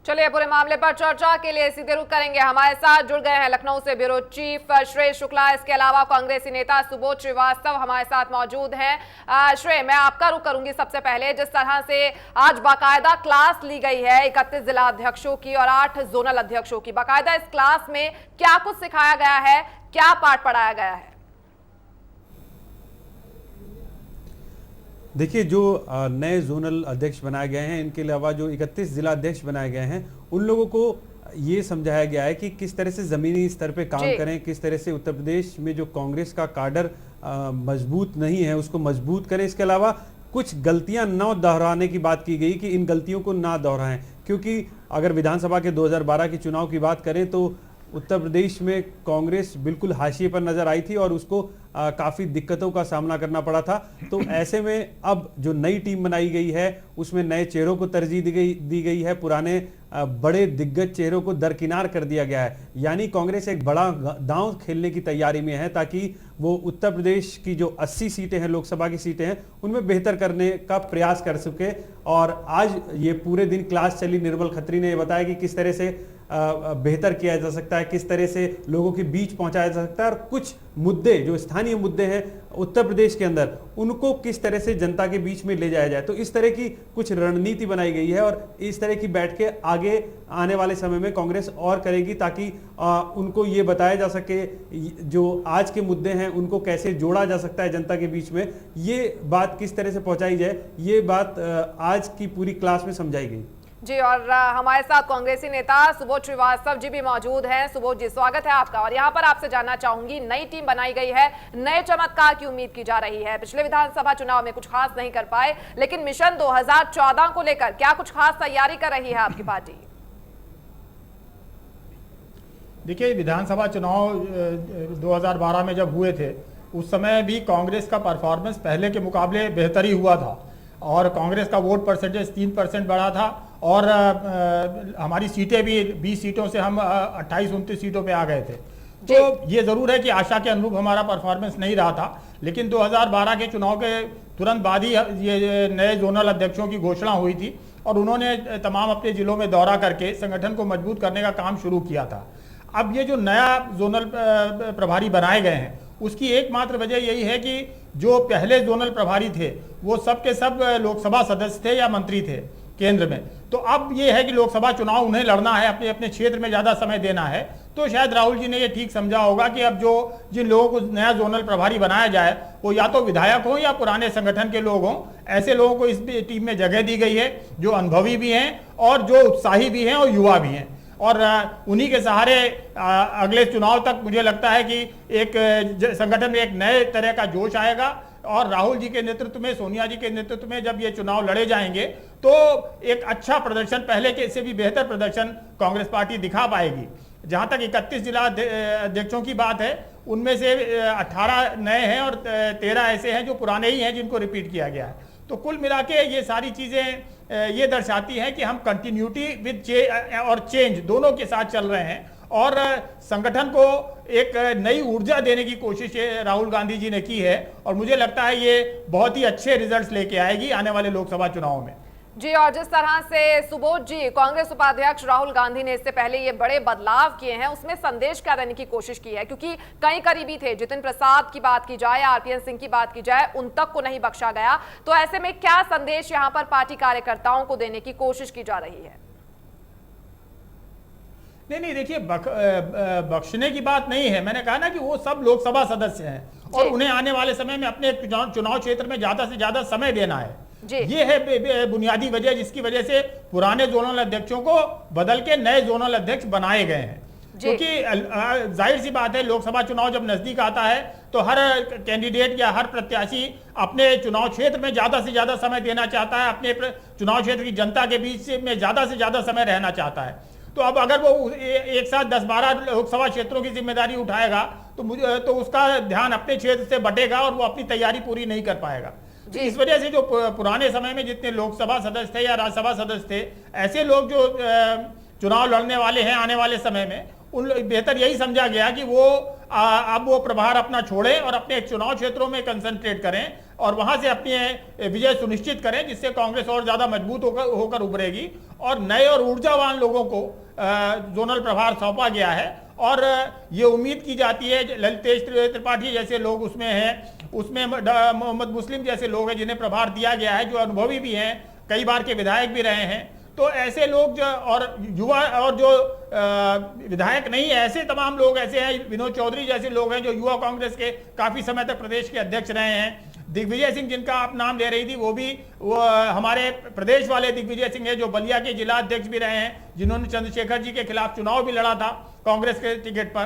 चलिए पूरे मामले पर चर्चा के लिए सीधे रुख करेंगे। हमारे साथ जुड़ गए हैं लखनऊ से ब्यूरो चीफ श्रेय शुक्ला, इसके अलावा कांग्रेसी नेता सुबोध श्रीवास्तव हमारे साथ मौजूद हैं। श्रेय, मैं आपका रुख करूंगी सबसे पहले। जिस तरह से आज बाकायदा क्लास ली गई है 31 जिला अध्यक्षों की और 8 जोनल अध्यक्षों की, बाकायदा इस क्लास में क्या कुछ सिखाया गया है, क्या पाठ पढ़ाया गया है? देखिए, जो नए जोनल अध्यक्ष बनाए गए हैं, इनके अलावा जो 31 जिला अध्यक्ष बनाए गए हैं, उन लोगों को ये समझाया गया है कि किस तरह से जमीनी स्तर पे काम करें, किस तरह से उत्तर प्रदेश में जो कांग्रेस का काडर मजबूत नहीं है उसको मजबूत करें। इसके अलावा कुछ गलतियां न दोहराने की बात की गई कि इन गलतियों को ना दोहराएं, क्योंकि अगर विधानसभा के 2012 के चुनाव की बात करें तो उत्तर प्रदेश में कांग्रेस बिल्कुल हाशिए पर नजर आई थी और उसको काफी दिक्कतों का सामना करना पड़ा था। तो ऐसे में अब जो नई टीम बनाई गई है उसमें नए चेहरों को तरजीह दी गई है, पुराने बड़े दिग्गज चेहरों को दरकिनार कर दिया गया है। यानी कांग्रेस एक बड़ा दांव खेलने की तैयारी में है ताकि वो उत्तर प्रदेश की जो 80 सीटें हैं, लोकसभा की सीटें हैं, उनमें बेहतर करने का प्रयास कर सके। और आज ये पूरे दिन क्लास चली। निर्मल खत्री ने बताया कि किस तरह से बेहतर किया जा सकता है, किस तरह से लोगों के बीच पहुंचाया जा सकता है और कुछ मुद्दे जो स्थानीय मुद्दे हैं उत्तर प्रदेश के अंदर उनको किस तरह से जनता के बीच में ले जाया जाए। तो इस तरह की कुछ रणनीति बनाई गई है और इस तरह की बैठ के आगे आने वाले समय में कांग्रेस और करेगी ताकि उनको ये बताया जा सके जो आज के मुद्दे हैं उनको कैसे जोड़ा जा सकता है जनता के बीच में, ये बात किस तरह से पहुंचाई जाए, ये बात आज की पूरी क्लास में समझाई गई। जी, और हमारे साथ कांग्रेसी नेता सुबोध श्रीवास्तव जी भी मौजूद हैं। सुबोध जी, स्वागत है आपका। और यहाँ पर आपसे जानना चाहूंगी, नई टीम बनाई गई है, नए चमत्कार की उम्मीद की जा रही है। पिछले विधानसभा चुनाव में कुछ खास नहीं कर पाए, लेकिन मिशन 2014 को लेकर क्या कुछ खास तैयारी कर रही है आपकी पार्टी? देखिए, विधानसभा चुनाव 2012 में जब हुए थे उस समय भी कांग्रेस का परफॉर्मेंस पहले के मुकाबले बेहतर ही हुआ था और कांग्रेस का वोट परसेंटेज 3% बढ़ा था और हमारी सीटें भी 20 सीटों से हम 28-29 सीटों पे आ गए थे। तो ये ज़रूर है कि आशा के अनुरूप हमारा परफॉर्मेंस नहीं रहा था, लेकिन 2012 के चुनाव के तुरंत बाद ही ये नए जोनल अध्यक्षों की घोषणा हुई थी और उन्होंने तमाम अपने जिलों में दौरा करके संगठन को मजबूत करने का काम शुरू किया था। अब ये जो नया जोनल प्रभारी बनाए गए हैं उसकी एकमात्र वजह यही है कि जो पहले जोनल प्रभारी थे वो सब के सब लोकसभा सदस्य थे या मंत्री थे केंद्र में। तो अब ये है कि लोकसभा चुनाव उन्हें लड़ना है, अपने अपने क्षेत्र में ज़्यादा समय देना है। तो शायद राहुल जी ने ये ठीक समझा होगा कि अब जो जिन लोगों को नया जोनल प्रभारी बनाया जाए वो या तो विधायक हों या पुराने संगठन के लोग हों। ऐसे लोगों को इस टीम में जगह दी गई है जो अनुभवी भी हैं और जो उत्साही भी हैं और युवा भी हैं। और उन्हीं के सहारे अगले चुनाव तक मुझे लगता है कि एक संगठन में एक नए तरह का जोश आएगा और राहुल जी के नेतृत्व में, सोनिया जी के नेतृत्व में जब ये चुनाव लड़े जाएंगे तो एक अच्छा प्रदर्शन, पहले के से भी बेहतर प्रदर्शन कांग्रेस पार्टी दिखा पाएगी। जहां तक 31 जिला अध्यक्षों की बात है, उनमें से 18 नए हैं और 13 ऐसे हैं जो पुराने ही हैं जिनको रिपीट किया गया है। तो कुल मिला के ये सारी चीज़ें ये दर्शाती हैं कि हम कंटिन्यूटी विद और चेंज दोनों के साथ चल रहे हैं और संगठन को एक नई ऊर्जा देने की कोशिश राहुल गांधी जी ने की है और मुझे लगता है ये बहुत ही अच्छे रिजल्ट्स लेके आएगी आने वाले लोकसभा चुनाव में। जी, और जिस तरह से सुबोध जी, कांग्रेस उपाध्यक्ष राहुल गांधी ने इससे पहले ये बड़े बदलाव किए हैं, उसमें संदेश क्या देने की कोशिश की है? क्योंकि कई करीबी थे, जितिन प्रसाद की बात की जाए, आरपीएन सिंह की बात की जाए, उन तक को नहीं बख्शा गया। तो ऐसे में क्या संदेश यहाँ पर पार्टी कार्यकर्ताओं को देने की कोशिश की जा रही है? नहीं, देखिए, बख्शने की बात नहीं है। मैंने कहा ना कि वो सब लोकसभा सदस्य हैं और उन्हें आने वाले समय में अपने चुनाव क्षेत्र में ज्यादा से ज्यादा समय देना है। ये है बुनियादी वजह जिसकी वजह से पुराने जोनल अध्यक्षों को बदल के नए जोनल अध्यक्ष बनाए गए हैं। क्योंकि जाहिर सी बात है, लोकसभा चुनाव जब नजदीक आता है तो हर कैंडिडेट या हर प्रत्याशी अपने चुनाव क्षेत्र में ज्यादा से ज्यादा समय देना चाहता है, अपने चुनाव क्षेत्र की जनता के बीच में ज्यादा से ज्यादा समय रहना चाहता है। तो अब अगर वो एक साथ 10-12 लोकसभा क्षेत्रों की जिम्मेदारी उठाएगा तो उसका ध्यान अपने क्षेत्र से बटेगा और वो अपनी तैयारी पूरी नहीं कर पाएगा। इस वजह से जो पुराने समय में जितने लोकसभा सदस्य थे या राज्यसभा सदस्य थे, ऐसे लोग जो चुनाव लड़ने वाले हैं आने वाले समय में, उन बेहतर यही समझा गया कि वो अब वो प्रभार अपना छोड़ें और अपने चुनाव क्षेत्रों में कंसंट्रेट करें और वहां से अपनी विजय सुनिश्चित करें, जिससे कांग्रेस और ज्यादा मजबूत होकर उभरेगी। और नए और ऊर्जावान लोगों को जोनल प्रभार सौंपा गया है और ये उम्मीद की जाती है ललितेश त्रिपाठी जैसे लोग उसमें हैं, उसमें मोहम्मद मुस्लिम जैसे लोग हैं जिन्हें प्रभार दिया गया है, जो अनुभवी भी हैं, कई बार के विधायक भी रहे हैं। तो ऐसे लोग और युवा और जो विधायक नहीं है, ऐसे तमाम लोग ऐसे हैं, विनोद चौधरी जैसे लोग हैं जो युवा कांग्रेस के काफी समय तक प्रदेश के अध्यक्ष रहे हैं। दिग्विजय सिंह जिनका आप नाम ले रही थी, वो हमारे प्रदेश वाले दिग्विजय सिंह है, जो बलिया के जिला अध्यक्ष भी रहे हैं, जिन्होंने चंद्रशेखर जी के खिलाफ चुनाव भी लड़ा था कांग्रेस के टिकट पर।